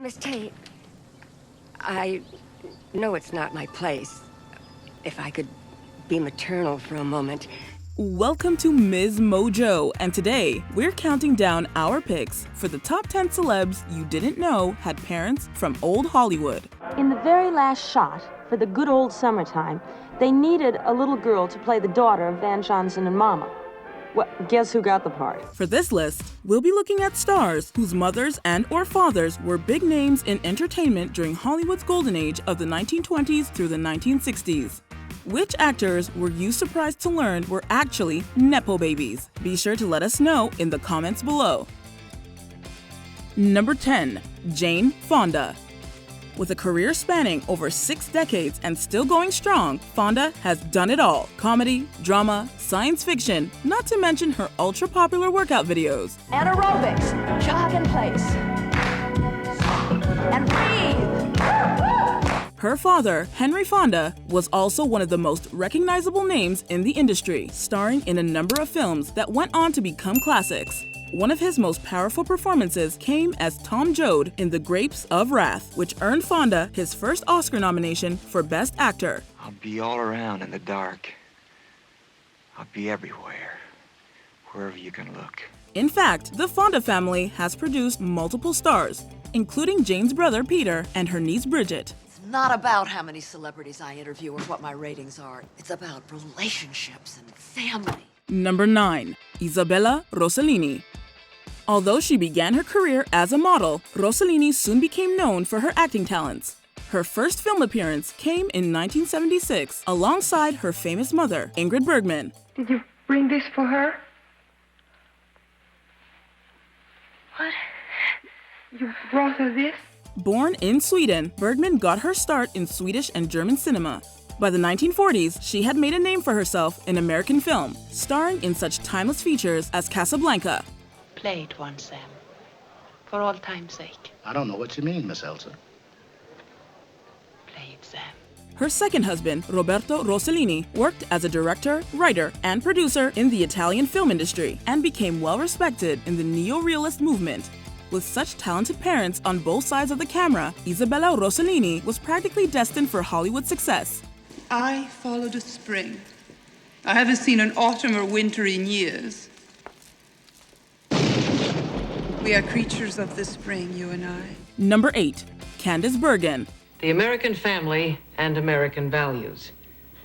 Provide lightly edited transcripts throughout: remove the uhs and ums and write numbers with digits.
Miss Tate, I know it's not my place. If I could be maternal for a moment. Welcome to MsMojo, and today we're counting down our picks for the top 10 celebs you didn't know had parents from old Hollywood. In the very last shot, for the good old summertime, they needed a little girl to play the daughter of Van Johnson and Mama. Well, guess who got the part? For this list, we'll be looking at stars whose mothers and or fathers were big names in entertainment during Hollywood's golden age of the 1920s through the 1960s. Which actors were you surprised to learn were actually nepo babies? Be sure to let us know in the comments below. Number 10. Jane Fonda. With a career spanning over 6 decades and still going strong, Fonda has done it all. Comedy, drama, science fiction, not to mention her ultra-popular workout videos. And aerobics, jog in place. And breathe. Her father, Henry Fonda, was also one of the most recognizable names in the industry, starring in a number of films that went on to become classics. One of his most powerful performances came as Tom Joad in The Grapes of Wrath, which earned Fonda his first Oscar nomination for Best Actor. I'll be all around in the dark. I'll be everywhere, wherever you can look. In fact, the Fonda family has produced multiple stars, including Jane's brother Peter and her niece Bridget. It's not about how many celebrities I interview or what my ratings are. It's about relationships and family. Number 9. Isabella Rossellini. Although she began her career as a model, Rossellini soon became known for her acting talents. Her first film appearance came in 1976 alongside her famous mother, Ingrid Bergman. Did you bring this for her? What? You brought her this? Born in Sweden, Bergman got her start in Swedish and German cinema. By the 1940s, she had made a name for herself in American film, starring in such timeless features as Casablanca. Play it once, Sam. For all time's sake. I don't know what you mean, Miss Elsa. Play it, Sam. Her second husband, Roberto Rossellini, worked as a director, writer, and producer in the Italian film industry and became well respected in the neo-realist movement. With such talented parents on both sides of the camera, Isabella Rossellini was practically destined for Hollywood success. I followed a spring. I haven't seen an autumn or winter in years. We are creatures of the spring, you and I. Number 8. Candice Bergen. The American family and American values.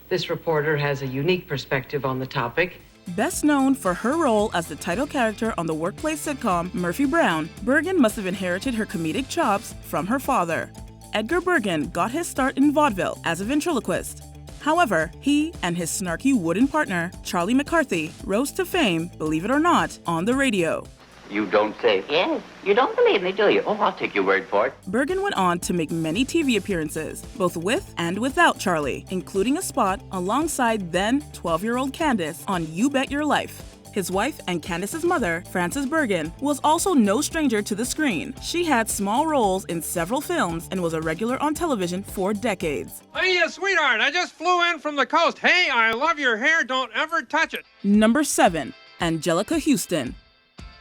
This reporter has a unique perspective on the topic. Best known for her role as the title character on the workplace sitcom Murphy Brown, Bergen must have inherited her comedic chops from her father. Edgar Bergen got his start in vaudeville as a ventriloquist. However, he and his snarky wooden partner, Charlie McCarthy, rose to fame, believe it or not, on the radio. You don't say, yes, you don't believe me, do you? Oh, I'll take your word for it. Bergen went on to make many TV appearances, both with and without Charlie, including a spot alongside then 12-year-old Candice on You Bet Your Life. His wife and Candice's mother, Frances Bergen, was also no stranger to the screen. She had small roles in several films and was a regular on television for decades. Hey, sweetheart, I just flew in from the coast. Hey, I love your hair. Don't ever touch it. Number 7. Anjelica Huston.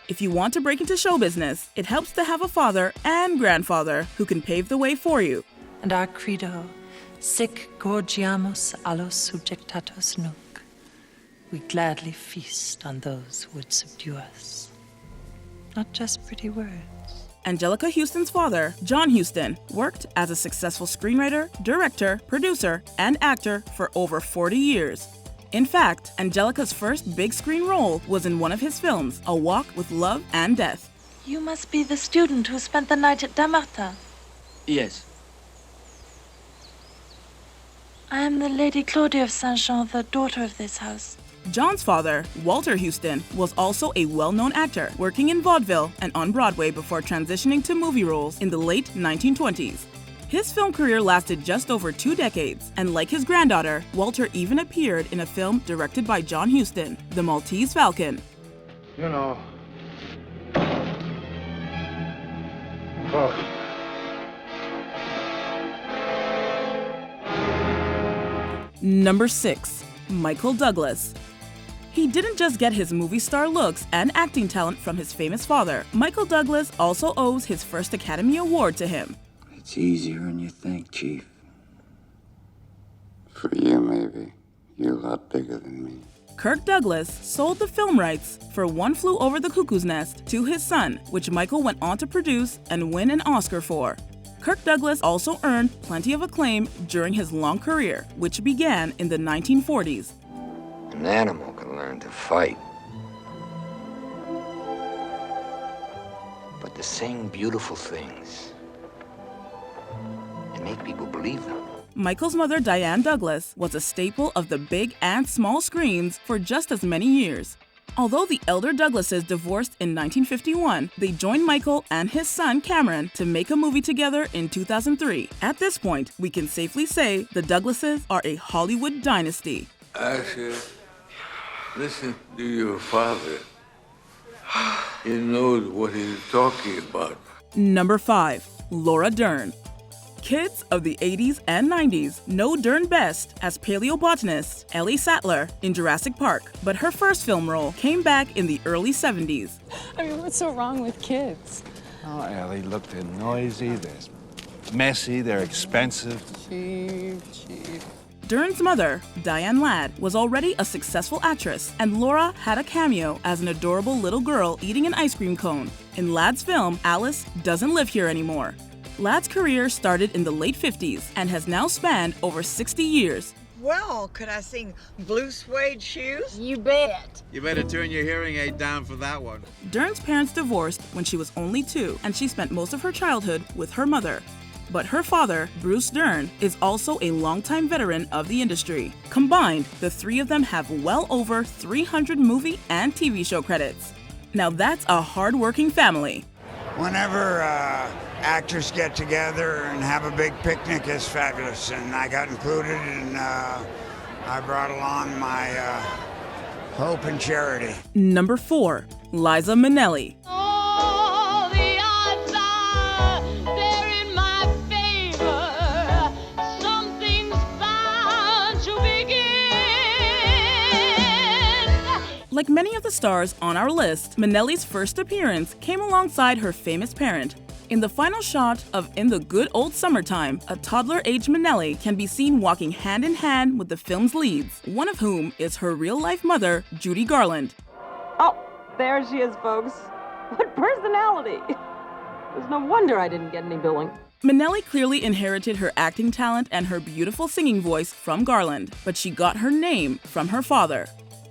If you want to break into show business, it helps to have a father and grandfather who can pave the way for you. And our credo, sic gorgiamus allos subjectatos nunc. We gladly feast on those who would subdue us. Not just pretty words. Anjelica Huston's father, John Huston, worked as a successful screenwriter, director, producer, and actor for over 40 years. In fact, Angelica's first big screen role was in one of his films, A Walk with Love and Death. You must be the student who spent the night at Damartin. Yes. I am the Lady Claudia of Saint-Jean, the daughter of this house. John's father, Walter Huston, was also a well-known actor, working in vaudeville and on Broadway before transitioning to movie roles in the late 1920s. His film career lasted just over 2 decades, and like his granddaughter, Walter even appeared in a film directed by John Huston, The Maltese Falcon. You know. Oh. Number 6. Michael Douglas. He didn't just get his movie star looks and acting talent from his famous father. Michael Douglas also owes his first Academy Award to him. It's easier than you think, Chief. For you, maybe. You're a lot bigger than me. Kirk Douglas sold the film rights for One Flew Over the Cuckoo's Nest to his son, which Michael went on to produce and win an Oscar for. Kirk Douglas also earned plenty of acclaim during his long career, which began in the 1940s. An animal can learn to fight. But to sing beautiful things and make people believe them. Michael's mother, Diane Douglas, was a staple of the big and small screens for just as many years. Although the elder Douglases divorced in 1951, they joined Michael and his son, Cameron, to make a movie together in 2003. At this point, we can safely say the Douglases are a Hollywood dynasty. Asher, listen to your father. He knows what he's talking about. Number 5. Laura Dern. Kids of the 80s and 90s know Dern best as paleobotanist Ellie Sattler in Jurassic Park, but her first film role came back in the early 70s. I mean, what's so wrong with kids? Oh, Ellie, look, they're noisy, they're messy, they're expensive. Cheap. Dern's mother, Diane Ladd, was already a successful actress, and Laura had a cameo as an adorable little girl eating an ice cream cone in Ladd's film Alice Doesn't Live Here Anymore. Ladd's career started in the late 50s and has now spanned over 60 years. Well, could I sing Blue Suede Shoes? You bet. You better turn your hearing aid down for that one. Dern's parents divorced when she was only 2, and she spent most of her childhood with her mother. But her father, Bruce Dern, is also a longtime veteran of the industry. Combined, the three of them have well over 300 movie and TV show credits. Now that's a hard-working family. Whenever actors get together and have a big picnic, it's fabulous. And I got included, and I brought along my hope and charity. Number 4. Liza Minnelli. Like many of the stars on our list, Minnelli's first appearance came alongside her famous parent. In the final shot of In the Good Old Summertime, a toddler-aged Minnelli can be seen walking hand in hand with the film's leads, one of whom is her real-life mother, Judy Garland. Oh, there she is, folks. What personality! There's no wonder I didn't get any billing. Minnelli clearly inherited her acting talent and her beautiful singing voice from Garland, but she got her name from her father.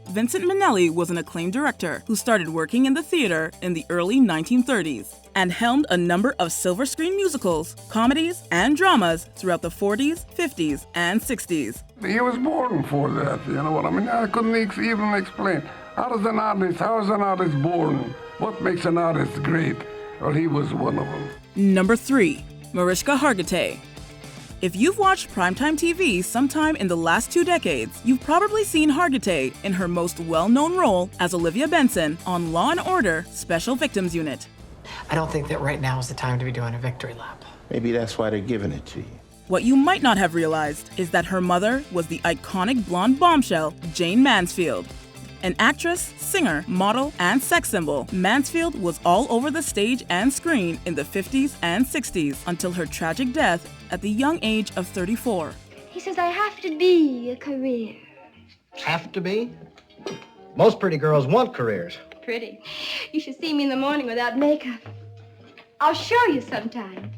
Vincent Minnelli was an acclaimed director who started working in the theater in the early 1930s and helmed a number of silver screen musicals, comedies, and dramas throughout the 40s, 50s, and 60s. He was born for that, you know what I mean? I couldn't even explain. How is an artist born? What makes an artist great? Well, he was one of them. Number 3. Mariska Hargitay. If you've watched primetime TV sometime in the last 2 decades, you've probably seen Hargitay in her most well-known role as Olivia Benson on Law & Order Special Victims Unit. I don't think that right now is the time to be doing a victory lap. Maybe that's why they're giving it to you. What you might not have realized is that her mother was the iconic blonde bombshell Jane Mansfield. An actress, singer, model, and sex symbol, Mansfield was all over the stage and screen in the 50s and 60s until her tragic death at the young age of 34. He says I have to be a career. Have to be? Most pretty girls want careers. Pretty. You should see me in the morning without makeup. I'll show you sometime.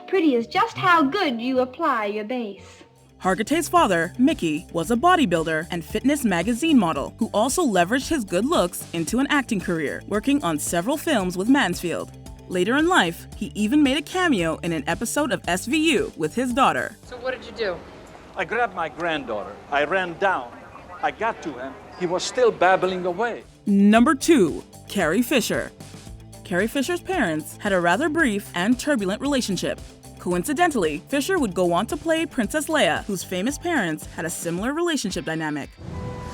Pretty is just how good you apply your base. Hargitay's father, Mickey, was a bodybuilder and fitness magazine model who also leveraged his good looks into an acting career, working on several films with Mansfield. Later in life, he even made a cameo in an episode of SVU with his daughter. So what did you do? I grabbed my granddaughter. I ran down. I got to him. He was still babbling away. Number 2. Carrie Fisher. Carrie Fisher's parents had a rather brief and turbulent relationship. Coincidentally, Fisher would go on to play Princess Leia, whose famous parents had a similar relationship dynamic.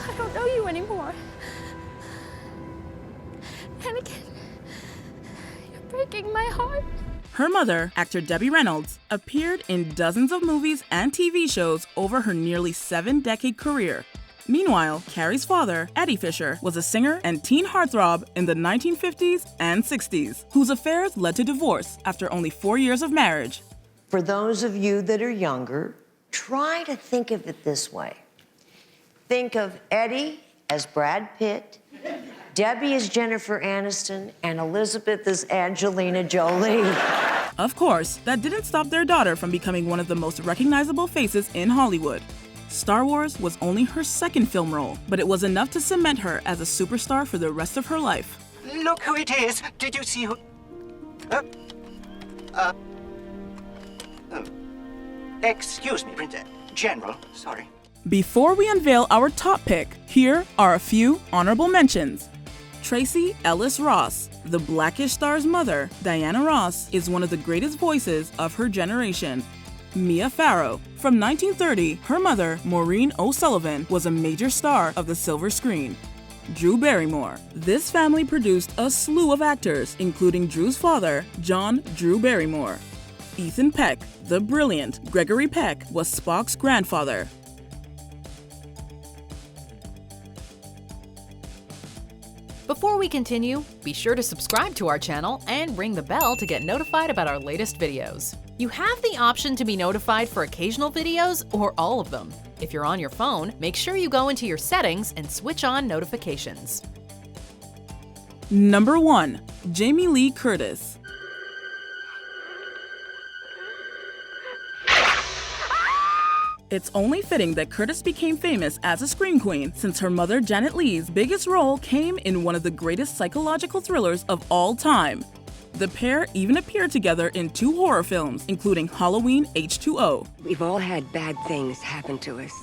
I don't know you anymore. Anakin, you're breaking my heart. Her mother, actor Debbie Reynolds, appeared in dozens of movies and TV shows over her nearly 7-decade career. Meanwhile, Carrie's father, Eddie Fisher, was a singer and teen heartthrob in the 1950s and 60s, whose affairs led to divorce after only 4 years of marriage. For those of you that are younger, try to think of it this way. Think of Eddie as Brad Pitt, Debbie as Jennifer Aniston, and Elizabeth as Angelina Jolie. Of course, that didn't stop their daughter from becoming one of the most recognizable faces in Hollywood. Star Wars was only her second film role, but it was enough to cement her as a superstar for the rest of her life. Look who it is. Did you see who? Excuse me, Princess. General, sorry. Before we unveil our top pick, here are a few honorable mentions. Tracy Ellis Ross, the Blackish star's mother, Diana Ross, is one of the greatest voices of her generation. Mia Farrow. From 1930, her mother, Maureen O'Sullivan, was a major star of the silver screen. Drew Barrymore. This family produced a slew of actors, including Drew's father, John Drew Barrymore. Ethan Peck. The brilliant Gregory Peck was Spock's grandfather. Before we continue, be sure to subscribe to our channel and ring the bell to get notified about our latest videos. You have the option to be notified for occasional videos or all of them. If you're on your phone, make sure you go into your settings and switch on notifications. Number 1. Jamie Lee Curtis. It's only fitting that Curtis became famous as a scream queen, since her mother Janet Leigh's biggest role came in one of the greatest psychological thrillers of all time. The pair even appeared together in 2 horror films, including Halloween H2O. We've all had bad things happen to us.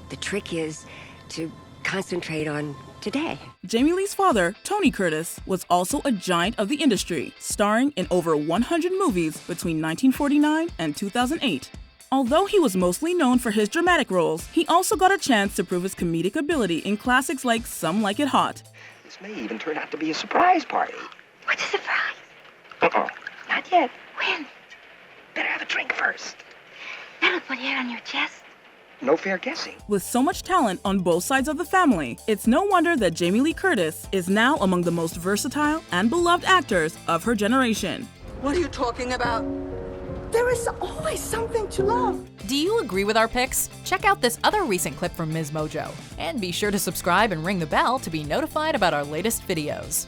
The trick is to concentrate on today. Jamie Lee's father, Tony Curtis, was also a giant of the industry, starring in over 100 movies between 1949 and 2008. Although he was mostly known for his dramatic roles, he also got a chance to prove his comedic ability in classics like Some Like It Hot. This may even turn out to be a surprise party. What's a surprise? Not yet. When? Better have a drink first. That'll put hair on your chest. No fair guessing. With so much talent on both sides of the family, it's no wonder that Jamie Lee Curtis is now among the most versatile and beloved actors of her generation. What are you talking about? There is always something to love. Do you agree with our picks? Check out this other recent clip from MsMojo. And be sure to subscribe and ring the bell to be notified about our latest videos.